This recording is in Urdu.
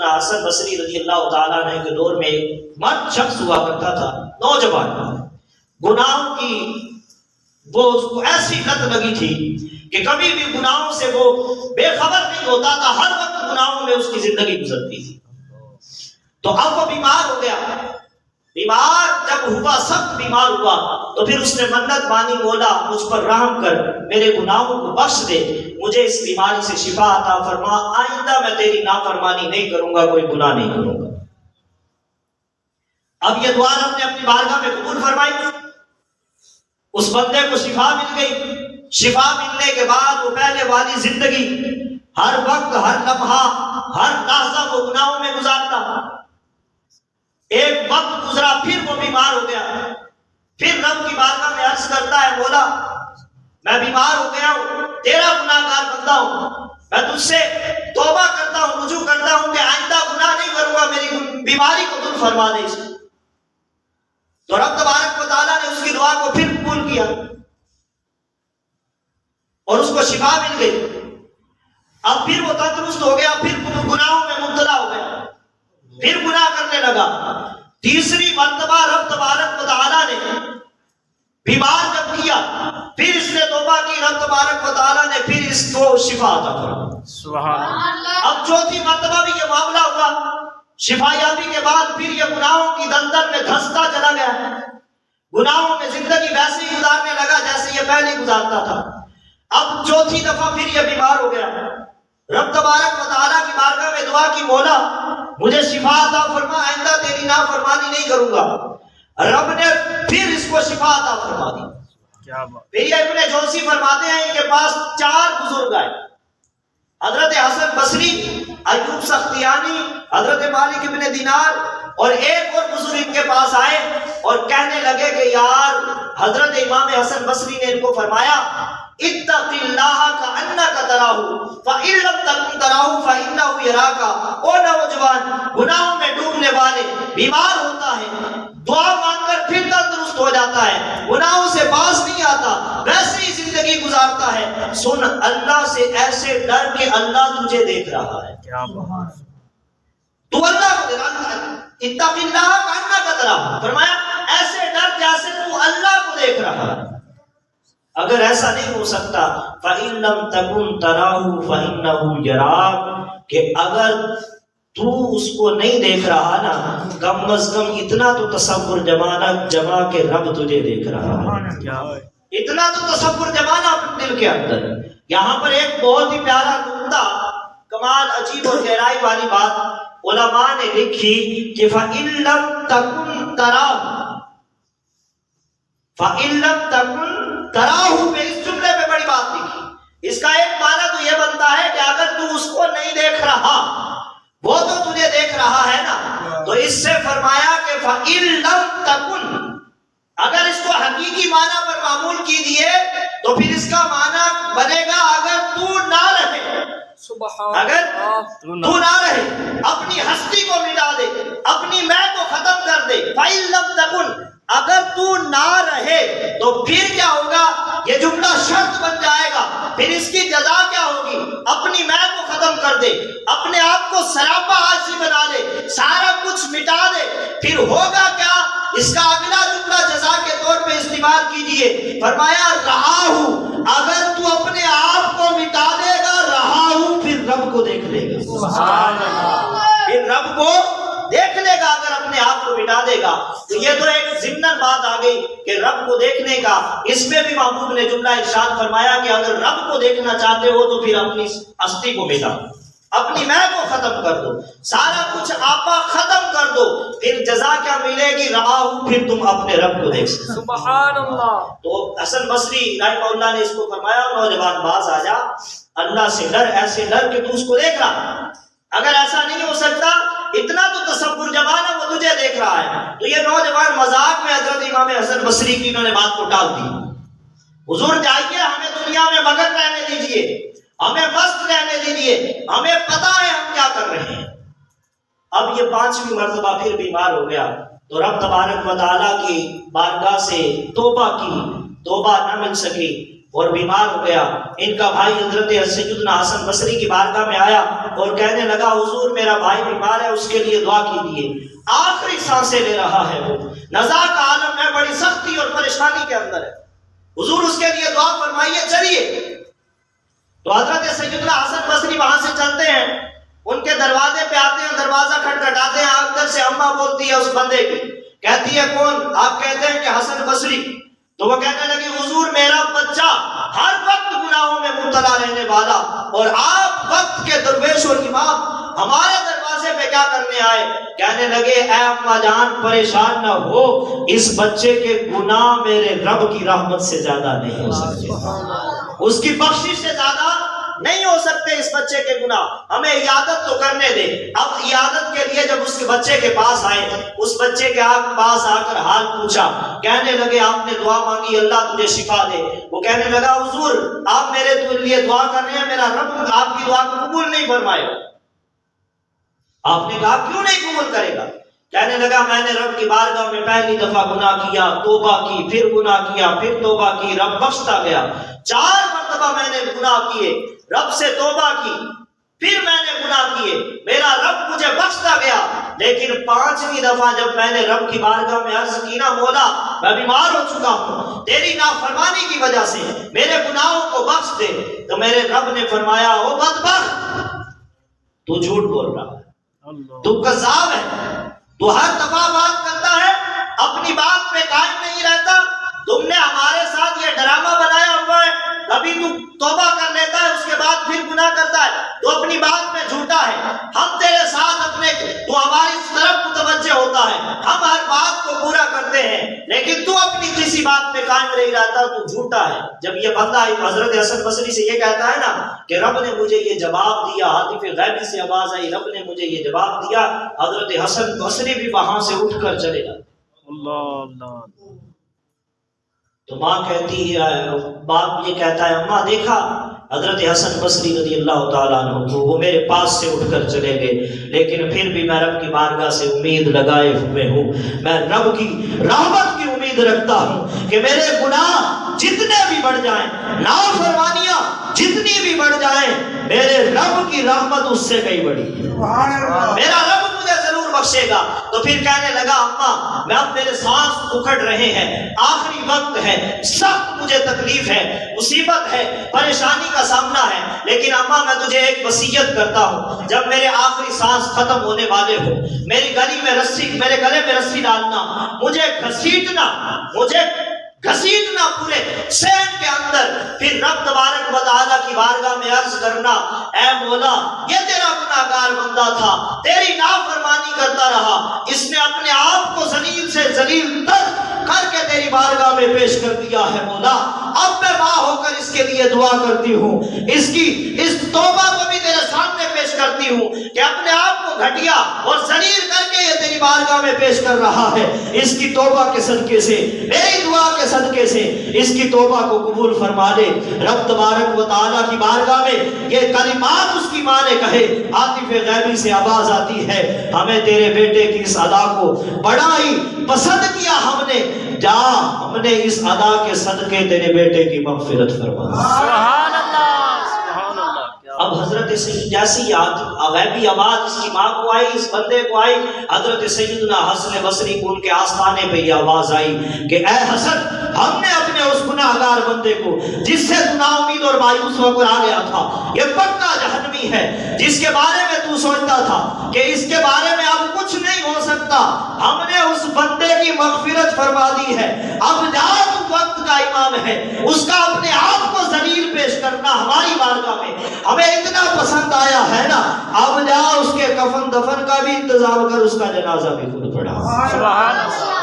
سیدنا حسن بصری رضی اللہ تعالیٰ عنہ کے دور میں ایک مرد شخص ہوا کرتا تھا، نوجوان، گناہوں کی وہ اس کو ایسی لت لگی تھی کہ کبھی بھی گناہوں سے وہ بے خبر نہیں ہوتا تھا، ہر وقت گناہوں میں اس کی زندگی گزرتی تھی۔ تو اب وہ بیمار ہو گیا، بیمار جب ہوا، سخت بیمار ہوا، تو پھر اس نے منت مانی، مولا مجھ پر رحم کر، میرے گناہوں کو بخش دے، مجھے اس بیماری سے شفا عطا فرما، آئندہ میں تیری نافرمانی نہیں کروں گا، کوئی گناہ نہیں کروں گا۔ اب یہ دعا رب نے اپنی بارگاہ میں قبول فرمائی، اس بندے کو شفا مل گئی۔ شفا ملنے کے بعد وہ پہلے والی زندگی، ہر وقت، ہر لمحہ، ہر لحظہ وہ گناہوں میں گزارتا۔ ایک وقت گزرا، پھر وہ بیمار ہو گیا، پھر رب کی بارگاہ میں عرض کرتا ہے، مولا میں بیمار ہو گیا ہوں، تیرا گناہگار بندہ ہوں، میں تجھ سے توبہ کرتا ہوں، رجوع کرتا ہوں کہ آئندہ گناہ نہیں کروں گا، میری بیماری کو دور فرما دے۔ تو رب تبارک و تعالیٰ نے اس کی دعا کو پھر قبول کیا اور اس کو شفا مل گئی۔ اب پھر وہ تندرست ہو گیا، پھر گناہوں میں مبتلا ہو گیا، پھر گناہ کرنے لگا۔ تیسری مرتبہ رب تبارک و تعالیٰ نے بیمار جب کیا، پھر اس نے توبہ کی، رب تبارک و تعالیٰ نے پھر اس کو شفا عطا فرمائی۔ سبحان اللہ۔ اب چوتھی مرتبہ بھی یہ معاملہ ہوا، شفا یابی کے بعد پھر یہ گناہوں کی دلدل میں دھنستا چلا گیا، گناہوں میں زندگی ویسے ہی گزارنے لگا جیسے یہ پہلے گزارتا تھا۔ اب چوتھی دفعہ پھر یہ بیمار ہو گیا، رب تبارک و تعالیٰ کی بارگاہ میں دعا کی، مولا مجھے شفا عطا فرما، آئندہ تیری نافرمانی نہیں کروں گا۔ رب نے پھر اس کو شفا عطا فرما دی۔ پھر یہ ابن جوزی فرماتے ہیں کہ پاس 4 بزرگ آئے، حضرت حسن بصری، ایوب سختیانی، حضرت مالک ابن دینار اور ایک اور بزرگ ان کے پاس آئے اور کہنے لگے کہ یار، حضرت امام حسن بصری نے ان کو فرمایا، اتق اللہ کأنک تراہ فإن لم تکن تراہ فإنہ یراک۔ او نوجوان، گناہوں میں ڈوبنے والے، بیمار ہوتا ہے، دعا مانگ کر پھر تندرست ہو جاتا ہے، گناہوں سے باز نہیں آتا، ویسے ہی زندگی گزارتا ہے، سن اللہ سے ایسے ڈر کہ اللہ تجھے دیکھ رہا ہے۔ تو اللہ کو اتق اللہ کأنک تراہ، فرمایا ایسے ڈر جیسے تو اللہ کو دیکھ رہا ہے۔ اگر ایسا نہیں ہو سکتا، فَإِن لَمْ تَكُنْ تَرَاهُ فَإِنَّهُ يَرَاكَ، کہ اگر تو اس کو نہیں دیکھ رہا نا، کم از کم اتنا تو تصور جما کہ رب تجھے دیکھ رہا ہے، اتنا تو تصور جمانا اپنے دل کے اندر۔ یہاں پر ایک بہت ہی پیارا نقطہ، کمال، عجیب اور گہرائی والی بات علماء نے لکھی کہ فَإِن لَمْ تَكُنْ تَرَاهُ، فَإِن لَمْ تَكُنْ تراہو میں اس جملے میں بڑی بات لکھی۔ اس کا ایک معنی تو یہ بنتا ہے کہ اگر تو اس کو نہیں دیکھ رہا، وہ تو تجھے دیکھ رہا ہے نا، تو اس سے فرمایا کہ فَإِن لَمْ تَكُنْ، اگر اس کو حقیقی معنی پر معمول کیجئے تو پھر اس کا معنی بنے گا اگر تو نہ رہے، اگر تو نہ رہے، اپنی ہستی کو مٹا دے، اپنی میں کو ختم کر دے۔ فَإِن لَمْ تَكُنْ، اگر تو نہ رہے تو پھر کیا ہوگا؟ یہ جملہ شرط بن جائے گا، پھر اس کی جزا کیا ہوگی؟ اپنی میں کو ختم کر دے، اپنے آپ کو سراپا عاجزی بنا دے، سارا کچھ مٹا دے، پھر ہوگا کیا؟ اس کا اگلا جملہ جزا کے طور پہ استعمال کیجئے، فرمایا رہا ہوں، اگر تو اپنے آپ کو مٹا دے گا، رہا ہوں، پھر رب کو دیکھ لے گا۔ سبحان اللہ، پھر رب کو دیکھ لے گا اگر اپنے آپ کو مٹا دے گا۔ تو یہ تو ایک ضمناً بات آ گئی کہ رب کو دیکھنے کا، اس میں بھی محبوب نے جملہ ارشاد فرمایا کہ اگر رب کو دیکھنا چاہتے ہو تو پھر اپنی ہستی کو مٹا دو، اپنی میں کو ختم کر دو، سارا کچھ آپا ختم کر دو، پھر جزا کیا ملے گی؟ رہا ہوں، پھر تم اپنے رب کو دیکھ سکتے۔ سبحان اللہ۔ تو حسن بصری رحمہ اللہ نے اس کو فرمایا، نوجوان باز آ جا، اللہ سے ڈر، ایسے ڈر کہ تو اس کو دیکھ رہا، اگر ایسا نہیں ہو سکتا، اتنا تو تصور جمانا، وہ تجھے دیکھ رہا ہے۔ تو یہ نوجوان مذاق میں حضرت امام حسن بصری کی انہوں نے بات کو ٹال دی، حضور جائیے، ہمیں دنیا میں مگن رہنے دیجئے، ہمیں مست رہنے دیجئے، ہمیں پتہ ہے ہم کیا کر رہے ہیں۔ اب یہ 5ویں مرتبہ پھر بیمار ہو گیا، تو رب تبارک و تعالیٰ کی بارگاہ سے توبہ کی، توبہ نہ مل سکی اور بیمار ہو گیا۔ ان کا بھائی حضرت سیدنا حسن بصری کی بارگاہ میں آیا اور کہنے لگا حضور میرا بھائی بیمار ہے، اس کے لیے دعا کیجیے۔ آخری سانسیں لے رہا ہے، وہ نزا کا عالم ہے، بڑی سختی اور پریشانی کے اندر ہے، حضور اس کے لیے دعا فرمائیے، چلیے۔ تو حضرت سیدنا حسن بصری وہاں سے چلتے ہیں، ان کے دروازے پہ آتے ہیں، دروازہ کھٹکھٹاتے ہیں، اندر سے اماں بولتی ہے اس بندے کی، کہتی ہے کون؟ آپ کہتے ہیں کہ حسن بصری۔ تو وہ کہنے لگی حضور میرا بچہ ہر وقت گناہوں میں مبتلا رہنے والا، اور آپ وقت کے درویش اور امام ہمارے دروازے پہ کیا کرنے آئے؟ کہنے لگے اے اماں جان پریشان نہ ہو، اس بچے کے گناہ میرے رب کی رحمت سے زیادہ نہیں ہو سکتے، اس کی بخشش سے زیادہ نہیں ہو سکتے اس بچے کے گناہ، ہمیں عیادت تو کرنے دے۔ اب عیادت کے لیے جب اس کے بچے کے پاس آئے، اس بچے کے پاس آ کر حال پوچھا، کہنے لگے آپ نے دعا مانگی اللہ تجھے شفا دے۔ وہ کہنے لگا حضور آپ میرے لیے دعا کر رہے ہیں، میرا رب آپ کی دعا کو قبول نہیں فرمائے۔ آپ نے کہا کیوں نہیں قبول کرے گا؟ کہنے لگا میں نے رب کی بارگاہ میں پہلی دفعہ گناہ کیا، توبہ کی، پھر گناہ کیا، پھر توبہ کی، رب بخشتا گیا۔ 4 مرتبہ میں نے گناہ کیے، رب سے توبہ کی، پھر میں نے گناہ کیے، میرا رب مجھے بخشتا گیا، لیکن 5ویں دفعہ جب میں نے رب کی بارگاہ میں عرض کی نا مولا میں بیمار ہو چکا ہوں، تیری نافرمانی کی وجہ سے میرے گناہوں کو بخش دے، تو میرے رب نے فرمایا او بدبخت تو جھوٹ بول رہا ہے، تو کذاب ہے، تو ہر دفعہ بات کرتا ہے، اپنی بات پہ قائم نہیں رہتا، تم نے ہمارے ساتھ یہ ڈرامہ بنایا ہوا ہے، کبھی تو توبہ کر لیتا ہے اس کے بعد پھر گناہ کرتا ہے، تو اپنی بات میں جھوٹا ہے، ہم تیرے ساتھ اپنے تو ہماری طرف متوجہ ہوتا ہے، ہم ہر بات کو پورا کرتے ہیں، لیکن تو اپنی کسی بات پہ قائم نہیں رہتا، تو جھوٹا ہے۔ جب یہ بندہ حضرت حسن بصری سے یہ کہتا ہے نا کہ رب نے مجھے یہ جواب دیا، عاطف غیبی سے آواز آئی رب نے مجھے یہ جواب دیا، حضرت حسن بصری بھی وہاں سے اٹھ کر چلے گا۔ اللہ تو ماں کہتی ہے، باپ یہ کہتا ہے اماں دیکھا حضرت حسن بصری رضی اللہ تعالیٰ عنہ کو، وہ میرے پاس سے اٹھ کر چلے گئے، لیکن پھر بھی میں رب کی بارگاہ سے امید لگائے ہوئے ہوں، میں رب کی رحمت کی امید رکھتا ہوں کہ میرے گناہ جتنے بھی بڑھ جائیں، نافرمانیاں جتنی بھی بڑھ جائیں، میرے رب کی رحمت اس سے کئی بڑی ہے، میرا رب مجھے ضرور بخشے گا۔ تو پھر کہنے لگا اماں میں اب میرے سانس اکھڑ رہے ہیں، آخری وقت ہے، سخت مجھے تکلیف ہے، مصیبت ہے، پریشانی کا سامنا ہے، لیکن اماں میں تجھے ایک وصیت کرتا ہوں، جب میرے آخری سانس ختم ہونے والے ہو میری گلی میں رسی، میرے گلے میں رسی ڈالنا، مجھے گھسیٹنا پورے سین کے اندر، پھر رب تبارک و تعالیٰ کی بارگاہ میں عرض کرنا اے مولا یہ تیرا گناہگار بندہ تھا، تیری نافرمانی کرتا رہا، اس نے اپنے آپ کو ذلیل سے ذلیل تر کر کے تیری بارگاہ میں پیش کر دیا ہے مولا، اب میں ماں ہو کر اس کے لیے دعا کرتی ہوں، اس توبہ کو بھی تیرے سامنے پیش کرتی ہوں کہ اپنے آپ کو گھٹیا اور ذلیل کر کے یہ تیری بارگاہ میں پیش کر رہا ہے، اس کی توبہ کے صدقے سے، میری دعا کے صدقے سے اس کی توبہ کو قبول فرما دے۔ رب تبارک و تعالیٰ کی بارگاہ میں یہ کلمات اس کی ماں نے کہے، عاطف غیبی سے آواز آتی ہے ہمیں تیرے بیٹے کی اس ادا کو بڑا ہی پسند کیا، ہم نے جا ہم نے اس ادا کے صدقے تیرے بیٹے کی مغفرت فرما۔ سبحان اللہ سبحان اللہ۔ اب حضرت جیسی غیبی آواز اس کی ماں کو آئی، اس بندے کو آئی، حضرت سیدنا حسن بصری کو ان کے آستانے پہ یہ آواز آئی کہ اے حسن ہم نے اپنے اس گناہگار بندے کو جس سے تو نا امید اور مایوس ہو کر آ گیا تھا، یہ پکا جہنمی ہے، جس کے بارے میں تو سوچتا تھا کہ اس کے بارے میں اب کچھ نہیں ہو سکتا، ہم نے اس بندے کی مغفرت فرما دی ہے، اب جا تو وقت کا امام ہے، اس کا اپنے آپ کو ذلیل پیش کرنا ہماری بارگاہ میں ہمیں اتنا پسند آیا ہے نا، اب جا اس کے کفن دفن کا بھی انتظام کر، اس کا جنازہ بھی خود پڑھا۔ سبحان اللہ۔